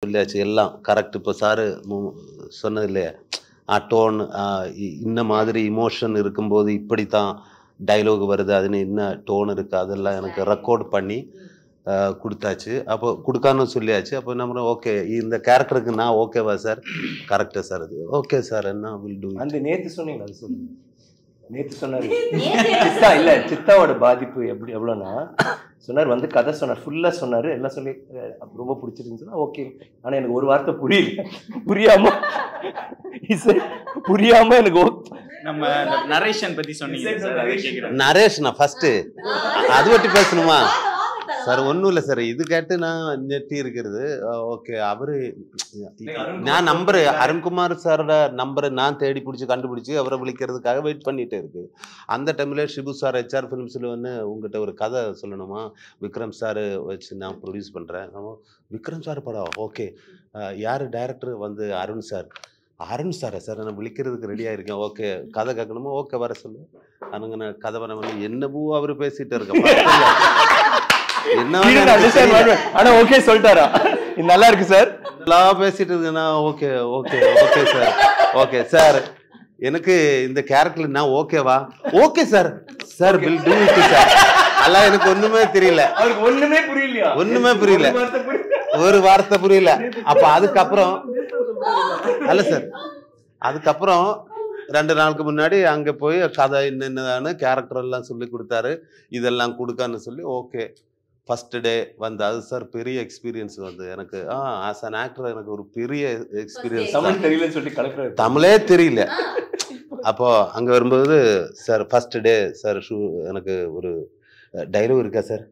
சொல்லியாச்சு எல்லாம் கரெக்ட். இப்போ சாரு சொன்னது இல்லையா, டோன் இந்த மாதிரி இமோஷன் இருக்கும்போது இப்படி தான் டைலாக் வருது, அதுன்னு என்ன டோன் இருக்குது அதெல்லாம் எனக்கு ரெக்கார்ட் பண்ணி கொடுத்தாச்சு. அப்போ கொடுக்கான்னு சொல்லியாச்சு. அப்போ நம்ம ஓகே இந்த கேரக்டருக்கு நான் ஓகேவா சார், கரெக்டா சார், அது ஓகே சார் என்ன வில் டூ. அந்த நேற்று சொன்னீங்க, அது சொல்லுங்க. நேற்று சொன்னார் சித்தா, இல்லை சித்தாவோட பாதிப்பு எப்படி எவ்வளோன்னா சொன்னார், வந்து கதை சொன்னார், ஃபுல்லாக சொன்னார், எல்லாம் சொல்லி ரொம்ப பிடிச்சிருந்துச்சுன்னா ஓகே. ஆனால் எனக்கு ஒரு வார்த்தை புரியாம எனக்கு நம்ம நரேஷன் பத்தி சொன்னீங்க. நரேஷனா ஃபர்ஸ்ட் அது பற்றி பேசணுமா சார்? ஒன்றும் இல்லை சார், இது கேட்டு நான் நெட்டி இருக்கிறது. ஓகே, அவரு நான் நம்பரு அருண்குமார் சாரோட நம்பரை நான் தேடி பிடிச்சி கண்டுபிடிச்சி அவரை விളിக்கிறதுக்காக வெயிட் பண்ணிகிட்டே இருக்கு. அந்த டைமில் ஷிபு சார் HR ஃபிலிம்ஸில் வந்து உங்ககிட்ட ஒரு கதை சொல்லணுமா, விக்ரம் சார் வச்சு நான் ப்ரொடியூஸ் பண்ணுறேன். விக்ரம் சார் படம் ஓகே, யார் டைரக்டர் வந்து அருண் சார். அருண் சாரா சார், நான் விളിக்கிறதுக்கு ரெடியாக இருக்கேன். ஓகே, கதை கேட்கணுமா, ஓகே வர சொல்லு. அனுங்க நான் கதை வர என்னவோ அவர் பேசிகிட்டு இருக்கேன். ஆனா ஓகே சொல்லிட்டாரா, நல்லா இருக்கு சார், நல்லா பேசிட்டு இருக்குன்னா okay okay okay sir, okay sir எனக்கு இந்த கேரக்டர் நான் ஓகேவா, okay sir, sir will do it sir. அல்ல எனக்கு ஒண்ணுமே தெரியல, ஒண்ணுமே புரியலையா, ஒண்ணுமே புரியல, ஒரு வார்த்தை புரியல. அப்ப அதுக்கப்புறம் அல்ல சார், அதுக்கப்புறம் 2 நாளுக்கு முன்னாடி அங்க போய் கதை என்னென்னு கேரக்டர் எல்லாம் சொல்லி கொடுத்தாரு, இதெல்லாம் கொடுக்கான்னு சொல்லி ஓகே. ஃபர்ஸ்ட் டே வந்து அது சார் பெரிய எக்ஸ்பீரியன்ஸ் வந்து எனக்கு. ஆஸ் அன் ஆக்டர் எனக்கு ஒரு பெரிய எக்ஸ்பீரியன்ஸ். தமிழ் தெரியலன்னு சொல்லி கலக்குறாரு, தமிழே தெரியல. அப்போ அங்கே வரும்போது சார் ஃபர்ஸ்ட் டே சார் எனக்கு ஒரு டைலாக் இருக்கா சார்,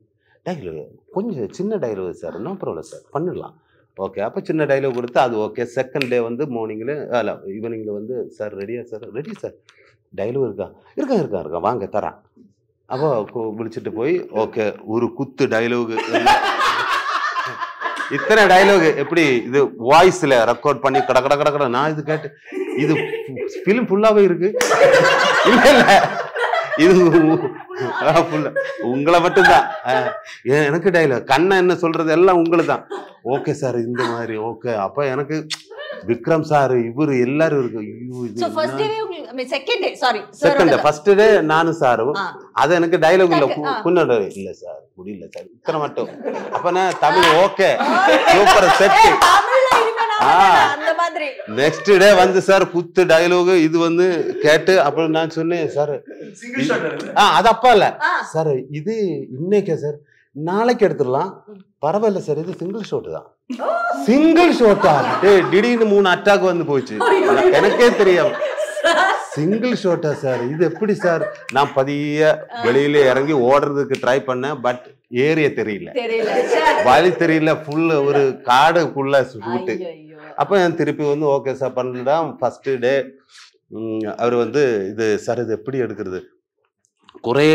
டைலாக் கொஞ்சம் சின்ன dialogue sir, no problem sir பண்ணிடலாம். ஓகே, அப்போ சின்ன டைலாக் கொடுத்து அது ஓகே. செகண்ட் டே வந்து மார்னிங்கில் இல்லை ஈவினிங்கில் வந்து சார் ரெடியா சார், ரெடி சார், டைலாக் இருக்கா வாங்க தரேன். அப்போ விളിச்சிட்டு போய் ஓகே ஒரு குத்து டைலாக், இத்தனை டைலாக் எப்படி இது வாய்ஸ்ல ரெக்கார்ட் பண்ணி கட கட கட கட. நான் இது கேட்டு இது ஃபிலிம் ஃபுல்லாவே இருக்கு, இல்ல இது உங்களை மட்டும்தான், எனக்கு டைலாக் கண்ணா என்ன சொல்றது எல்லாம் உங்களுக்கு தான். ஓகே சார் இந்த மாதிரி ஓகே. அப்ப எனக்கு விக்ரம் சார் இவரு எல்லாரும் இருக்கு. செகண்ட் டே ஃபர்ஸ்ட் டே நானும் சாரும், அது எனக்கு டைலாக் இல்ல குன்னட இல்ல சார், முடியல சார் இத்தனை மட்டும். அப்ப நான் Tamil okay super set. Next day வந்து சார் குத்து டைலாக் இது வந்து கேட்டு அப்புறம் நான் சொன்னேன் சார், அது அப்பா இல்ல சார், இது இன்னைக்கே சார் நாளைக்கு எடுத்துடலாம், பரவாயில்ல சார், இது சிங்கிள் ஷாட் தான். சிங்கிள் ஷாட்டா, திடீர்னு 3 அட்டாக் வந்து போச்சு, எனக்கே தெரியும். சிங்கிள் ஷாட்டா சார், இது எப்படி சார்? நான் பதிய வெளியில இறங்கி ஓடுறதுக்கு ட்ரை பண்ணேன், பட் ஏரியா தெரியல, வழி தெரியல, ஃபுல் ஒரு காடுக்குள்ள ஷூட்டு. அப்ப திருப்பி வந்து ஓகே சார் பண்ணலாம். ஃபர்ஸ்ட் டே அவர் வந்து இது சார் இது எப்படி எடுக்கிறது, குறைய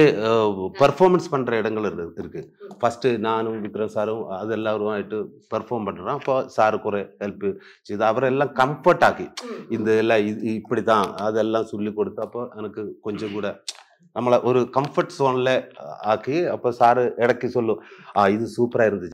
பர்ஃபார்மன்ஸ் பண்ணுற இடங்கள் இருக்குது. ஃபஸ்ட்டு நானும் விக்ரம் சாரும் அது எல்லாரும் ஆகிட்டு பர்ஃபார்ம் பண்ணுறோம். அப்போ சாரு குறை ஹெல்ப்பு இது அவரெல்லாம் கம்ஃபர்ட் ஆக்கி இந்த எல்லாம் இப்படி தான் அதெல்லாம் சொல்லி கொடுத்து அப்போ எனக்கு கொஞ்சம் கூட நம்மளை ஒரு கம்ஃபர்ட் ஜோனில் ஆக்கி அப்போ சாரு இடக்கி சொல்லும், இது சூப்பராக இருந்துச்சு.